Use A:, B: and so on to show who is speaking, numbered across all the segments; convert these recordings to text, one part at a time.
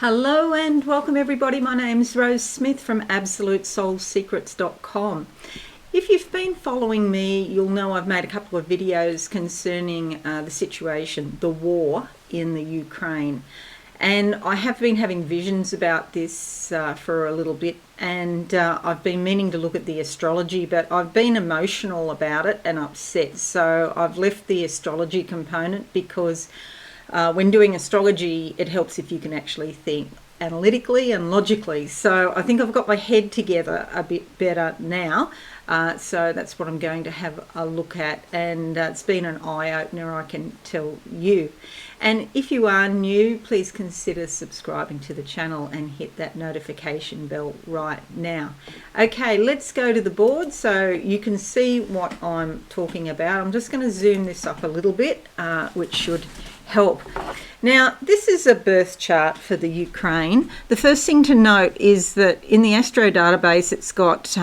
A: Hello and welcome everybody. My name's Rose Smith from AbsoluteSoulSecrets.com. If you've been following me, you'll know I've made a couple of videos concerning the situation, the war in the Ukraine. And I have been having visions about this for a little bit, and I've been meaning to look at the astrology, but I've been emotional about it and upset. So I've left the astrology component because when doing astrology, it helps if you can actually think analytically and logically. So I think I've got my head together a bit better now. So that's what I'm going to have a look at. And it's been an eye-opener, I can tell you. And if you are new, please consider subscribing to the channel and hit that notification bell right now. Okay, let's go to the board so you can see what I'm talking about. I'm just going to zoom this up a little bit, which should help. Now, this is a birth chart for the Ukraine. The first thing to note is that in the Astro database, it's got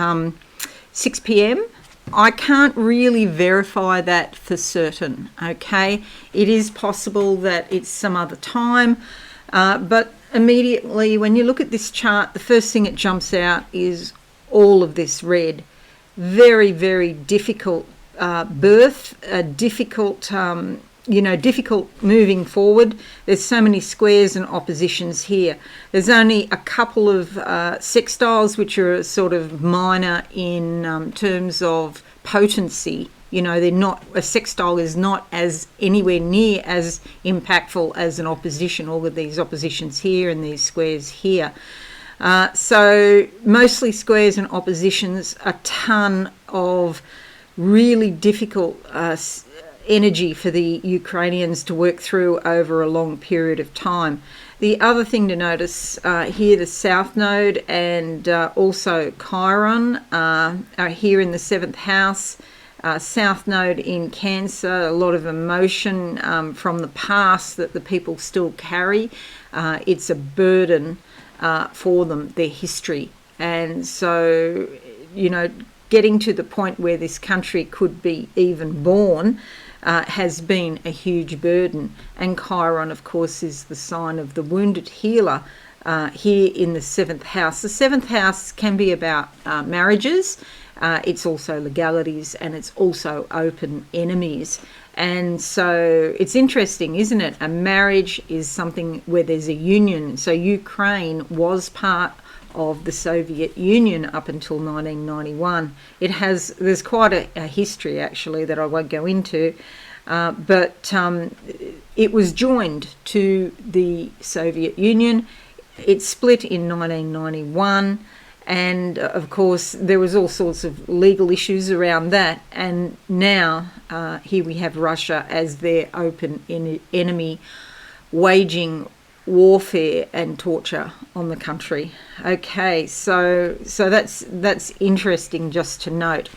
A: 6 p.m. I can't really verify that for certain, okay? It is possible that it's some other time, but immediately when you look at this chart, the first thing that jumps out is all of this red. Very, very difficult birth, difficult moving forward. There's so many squares and oppositions here. There's only a couple of sextiles which are sort of minor in terms of potency. You know, they're not, a sextile is not as anywhere near as impactful as an opposition. All of these oppositions here and these squares here. So mostly squares and oppositions, a ton of really difficult energy for the Ukrainians to work through over a long period of time. The other thing to notice here, the South Node and also Chiron are here in the 7th house. South Node in Cancer, a lot of emotion from the past that the people still carry. It's a burden for them, their history. And so, you know, getting to the point where this country could be even born has been a huge burden. And Chiron, of course, is the sign of the wounded healer here in the 7th house. The 7th house can be about marriages. It's also legalities, and it's also open enemies. And so it's interesting, isn't it? A marriage is something where there's a union. So Ukraine was part of the Soviet Union up until 1991. There's quite a history actually that I won't go into, but it was joined to the Soviet Union. It split in 1991, and of course there was all sorts of legal issues around that, and now here we have Russia as their open enemy, waging warfare and torture on the country. Okay, so that's interesting just to note.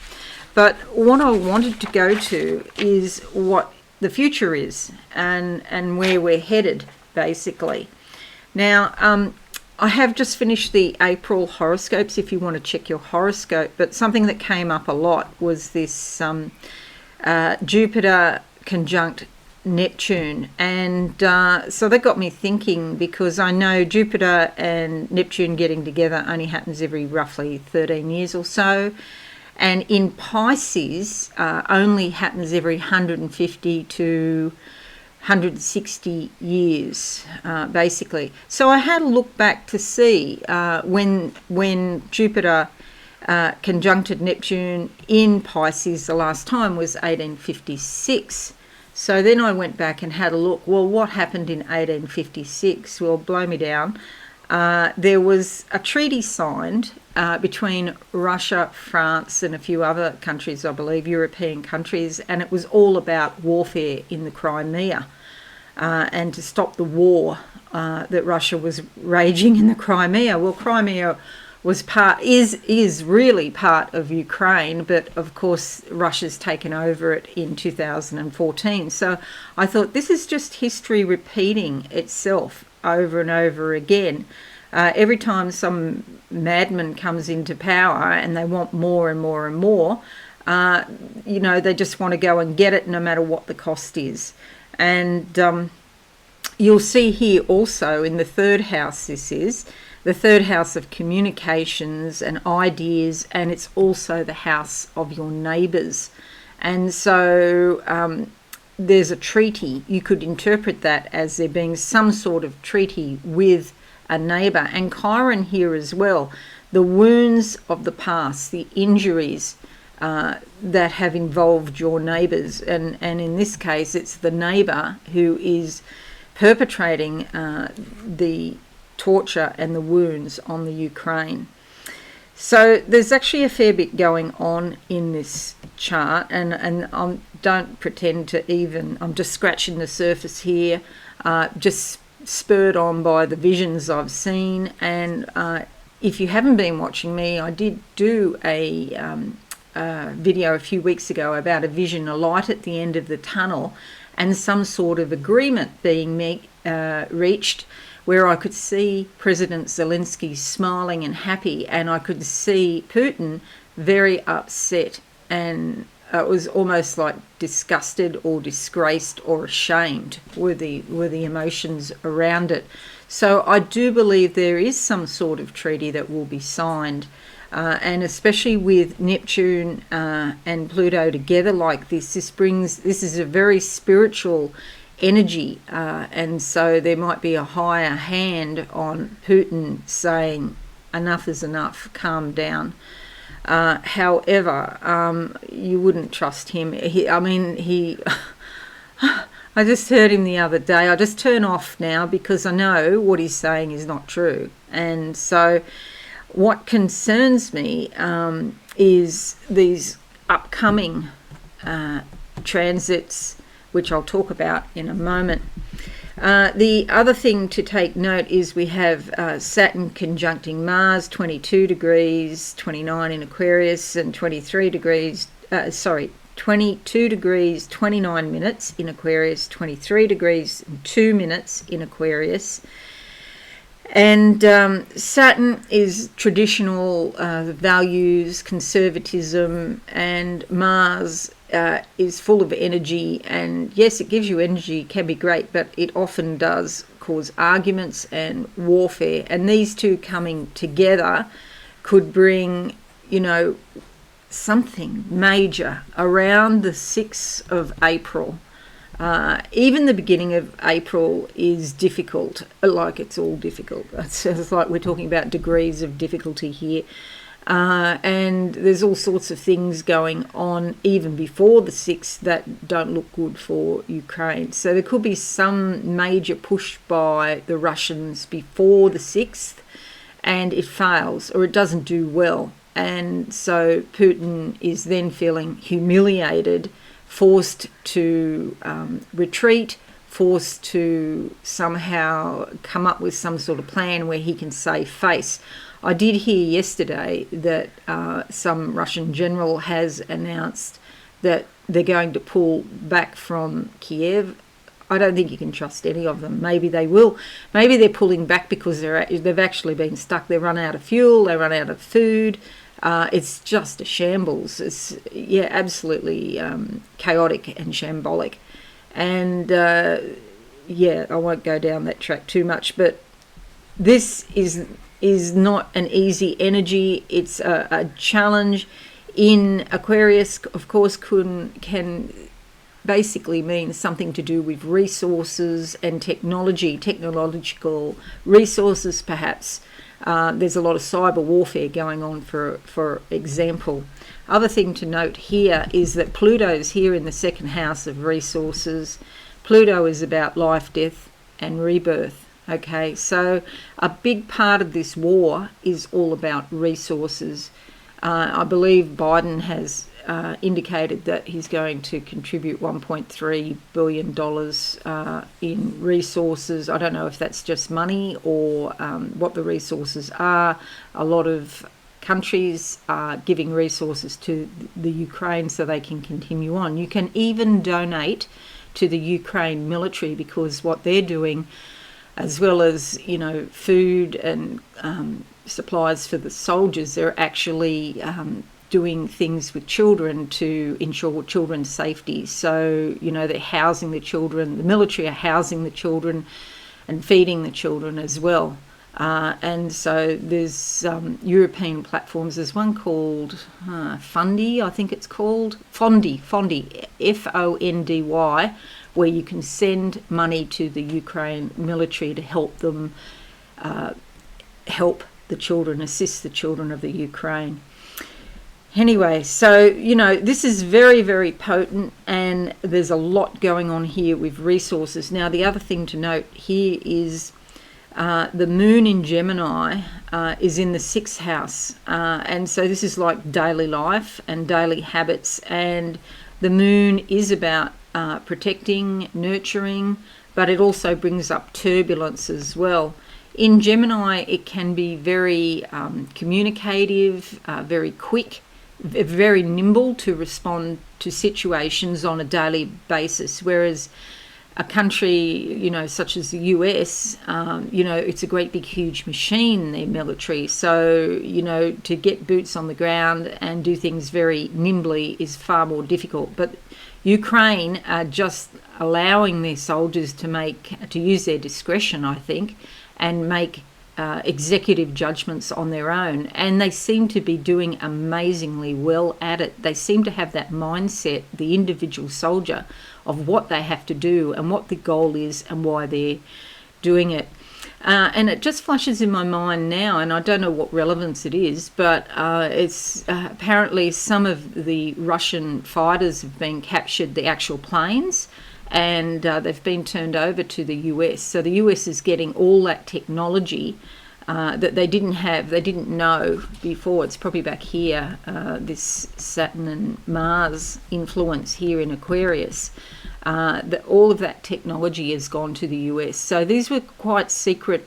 A: But what I wanted to go to is what the future is and where we're headed, basically. Now, I have just finished the April horoscopes if you want to check your horoscope, but something that came up a lot was this Jupiter conjunct Neptune, and so that got me thinking, because I know Jupiter and Neptune getting together only happens every roughly 13 years or so, and in Pisces only happens every 150 to 160 years basically. So I had a look back to see when Jupiter conjuncted Neptune in Pisces the last time was 1856. So then I went back and had a look. Well, what happened in 1856? Well, blow me down. There was a treaty signed between Russia, France, and a few other countries, I believe, European countries, and it was all about warfare in the Crimea and to stop the war that Russia was raging in the Crimea. Well, Crimea is really part of Ukraine, but of course Russia's taken over it in 2014. So I thought this is just history repeating itself over and over again. Every time some madman comes into power and they want more and more and more, they just want to go and get it no matter what the cost is. And you'll see here also in the third house, this is the third house of communications and ideas, and it's also the house of your neighbours. And so there's a treaty. You could interpret that as there being some sort of treaty with a neighbour. And Chiron here as well, the wounds of the past, the injuries that have involved your neighbours. And in this case, it's the neighbour who is perpetrating the torture and the wounds on the Ukraine. So there's actually a fair bit going on in this chart, and I don't pretend to even, I'm just scratching the surface here, just spurred on by the visions I've seen. And if you haven't been watching me, I did do a video a few weeks ago about a vision, a light at the end of the tunnel, and some sort of agreement being reached, where I could see President Zelensky smiling and happy, and I could see Putin very upset, and it was almost like disgusted or disgraced or ashamed were the emotions around it. So I do believe there is some sort of treaty that will be signed, and especially with Neptune and Pluto together like this, this is a very spiritual energy, and so there might be a higher hand on Putin saying enough is enough, calm down. However, you wouldn't trust him. I just heard him the other day. I just turn off now because I know what he's saying is not true. And so what concerns me is these upcoming transits, which I'll talk about in a moment. The other thing to take note is we have Saturn conjuncting Mars, 22 degrees, 29 in Aquarius, and 22 degrees, 29 minutes in Aquarius, 23 degrees, and 2 minutes in Aquarius. And Saturn is traditional values, conservatism, and Mars is full of energy, and yes, it gives you energy, can be great, but it often does cause arguments and warfare, and these two coming together could bring, something major around the 6th of April. Even the beginning of April is difficult, like it's all difficult. It's like we're talking about degrees of difficulty here. And there's all sorts of things going on even before the 6th that don't look good for Ukraine. So there could be some major push by the Russians before the 6th, and it fails or it doesn't do well. And so Putin is then feeling humiliated, forced to retreat, forced to somehow come up with some sort of plan where he can save face. I did hear yesterday that some Russian general has announced that they're going to pull back from Kiev. I don't think you can trust any of them. Maybe they will. Maybe they're pulling back because they've actually been stuck. They run out of fuel. They run out of food. It's just a shambles. It's absolutely chaotic and shambolic. And I won't go down that track too much. But this is not an easy energy. It's a challenge. In Aquarius, of course, can basically mean something to do with resources and technological resources perhaps. There's a lot of cyber warfare going on, for example. Other thing to note here is that Pluto's here in the second house of resources. Pluto is about life, death, and rebirth. Okay, so a big part of this war is all about resources. I believe Biden has indicated that he's going to contribute $1.3 billion in resources. I don't know if that's just money or what the resources are. A lot of countries are giving resources to the Ukraine so they can continue on. You can even donate to the Ukraine military, because what they're doing, as well as food and supplies for the soldiers, they're actually doing things with children to ensure children's safety. So, they're housing the children, the military are housing the children and feeding the children as well. And so there's European platforms. There's one called Fundy, I think it's called. Fondy, Fondy, where you can send money to the Ukraine military to help them help the children, assist the children of the Ukraine. Anyway, so, this is very, very potent, and there's a lot going on here with resources. Now, the other thing to note here is the moon in Gemini is in the 6th house. And so this is like daily life and daily habits. And the moon is about protecting, nurturing, but it also brings up turbulence as well. In Gemini, it can be very communicative, very quick, very nimble to respond to situations on a daily basis, whereas a country, such as the US, it's a great big huge machine, their military. So, to get boots on the ground and do things very nimbly is far more difficult. But Ukraine are just allowing their soldiers to use their discretion, I think, and make executive judgments on their own, and they seem to be doing amazingly well at it. They seem to have that mindset, the individual soldier, of what they have to do and what the goal is and why they're doing it. And it just flashes in my mind now, and I don't know what relevance it is, but it's apparently some of the Russian fighters have been captured, the actual planes, and they've been turned over to the US. So the US is getting all that technology that they didn't know before. It's probably back here, this Saturn and Mars influence here in Aquarius. All of that technology has gone to the US. So these were quite secret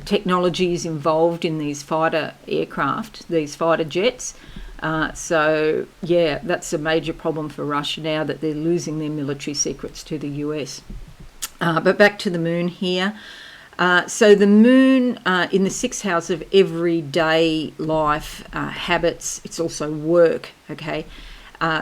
A: technologies involved in these fighter aircraft, these fighter jets. So, that's a major problem for Russia now, that they're losing their military secrets to the US. But back to the moon here. So the moon in the 6th house of everyday life, habits, it's also work, okay?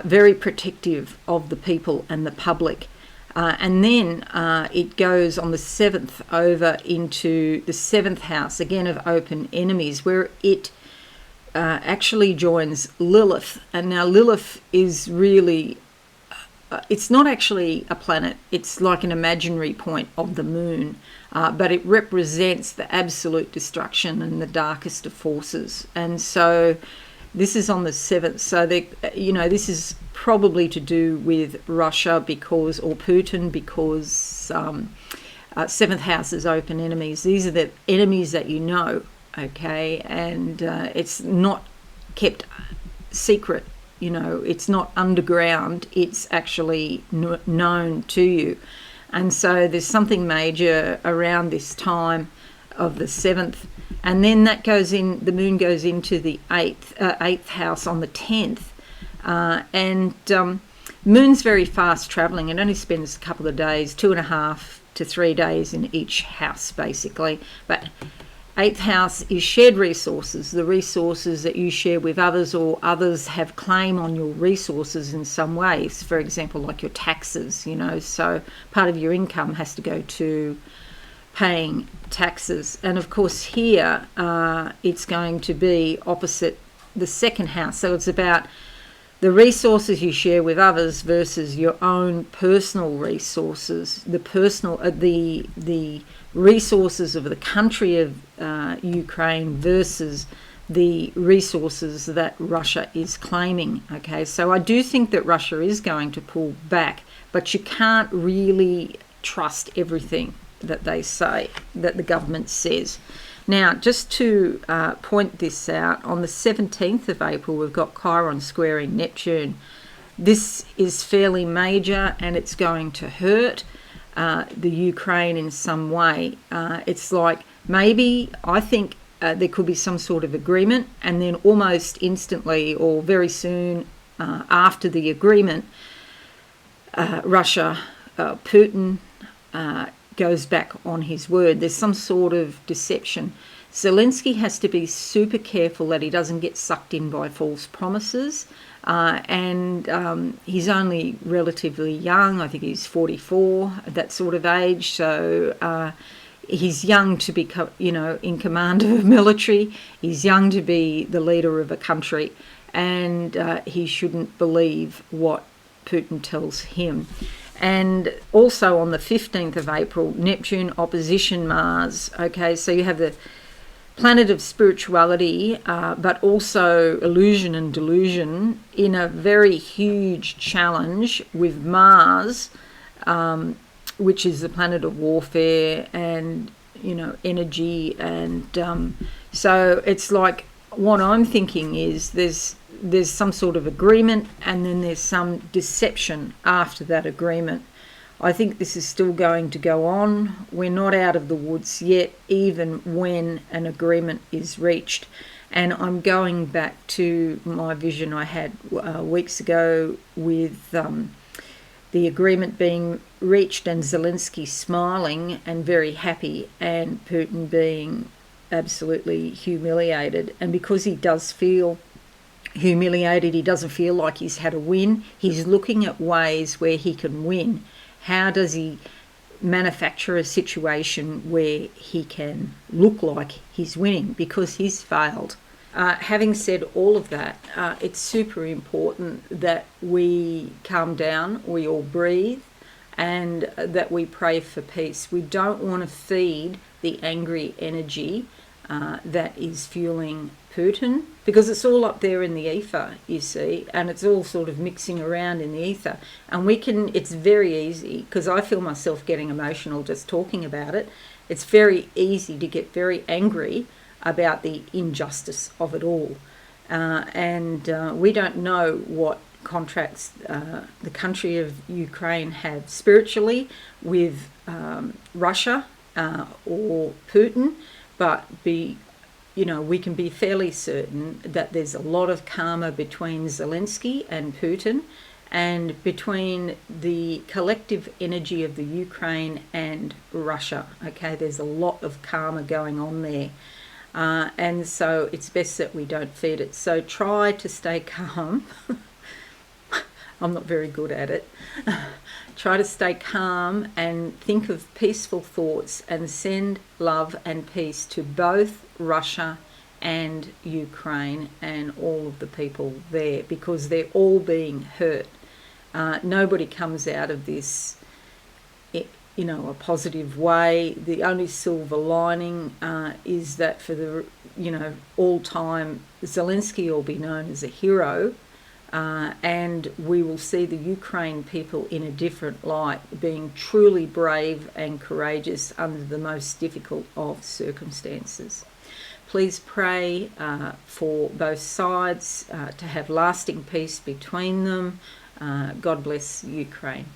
A: Very protective of the people and the public. And then it goes on the 7th over into the 7th house, again of open enemies, where it actually joins Lilith. And now Lilith is really, it's not actually a planet, it's like an imaginary point of the moon, but it represents the absolute destruction and the darkest of forces. And so this is on the 7th, so this is probably to do with Russia or Putin, because 7th house is open enemies. These are the enemies that okay, and it's not kept secret, it's not underground, it's actually known to you. And so there's something major around this time of the 7th, and then the moon goes into the 8th house on the 10th, and moon's very fast travelling. It only spends a couple of days, 2.5 to 3 days in each house basically, but 8th house is shared resources, the resources that you share with others, or others have claim on your resources in some ways. For example, like your taxes, so part of your income has to go to paying taxes. And of course here it's going to be opposite the 2nd house. So it's about the resources you share with others versus your own personal resources, the resources of the country of Ukraine versus the resources that Russia is claiming. Okay, so I do think that Russia is going to pull back, but you can't really trust everything that they say, that the government says. Now, just to point this out, on the 17th of April, we've got Chiron squaring Neptune. This is fairly major, and it's going to hurt the Ukraine in some way. It's like maybe, I think there could be some sort of agreement, and then almost instantly or very soon after the agreement, Putin goes back on his word. There's some sort of deception. Zelensky has to be super careful that he doesn't get sucked in by false promises. And he's only relatively young. I think he's 44, that sort of age. So he's young to be, in command of a military. He's young to be the leader of a country. And he shouldn't believe what Putin tells him. And also on the 15th of April, Neptune opposition Mars. Okay, so you have the planet of spirituality, but also illusion and delusion in a very huge challenge with Mars, which is the planet of warfare and, energy. And so it's like, what I'm thinking is there's some sort of agreement, and then there's some deception after that agreement. I think this is still going to go on. We're not out of the woods yet, even when an agreement is reached. And I'm going back to my vision I had weeks ago with the agreement being reached and Zelensky smiling and very happy, and Putin being absolutely humiliated. And because he does feel humiliated, he doesn't feel like he's had a win. He's looking at ways where he can win. How does he manufacture a situation where he can look like he's winning, because he's failed? Having said all of that, it's super important that we calm down, we all breathe, and that we pray for peace. We don't want to feed the angry energy that is fueling Putin, because it's all up there in the ether, you see, and it's all sort of mixing around in the ether. And it's very easy, because I feel myself getting emotional just talking about it. It's very easy to get very angry about the injustice of it all. And we don't know what contracts the country of Ukraine have spiritually with Russia or Putin, but we can be fairly certain that there's a lot of karma between Zelensky and Putin, and between the collective energy of the Ukraine and Russia. Okay, there's a lot of karma going on there. And so it's best that we don't feed it. So try to stay calm. I'm not very good at it. Try to stay calm and think of peaceful thoughts, and send love and peace to both Russia and Ukraine and all of the people there, because they're all being hurt. Nobody comes out of this a positive way. The only silver lining is that for the all time, Zelensky will be known as a hero, and we will see the Ukraine people in a different light, being truly brave and courageous under the most difficult of circumstances. Please pray for both sides to have lasting peace between them. God bless Ukraine.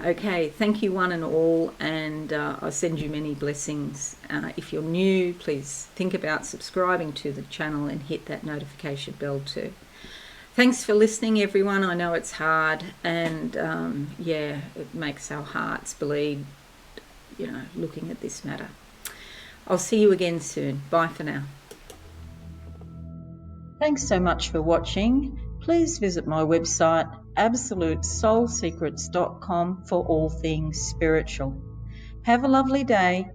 A: Okay, thank you one and all, and I send you many blessings. If you're new, please think about subscribing to the channel and hit that notification bell too. Thanks for listening, everyone. I know it's hard, and it makes our hearts bleed, looking at this matter. I'll see you again soon. Bye for now. Thanks so much for watching. Please visit my website, absolutesoulsecrets.com, for all things spiritual. Have a lovely day.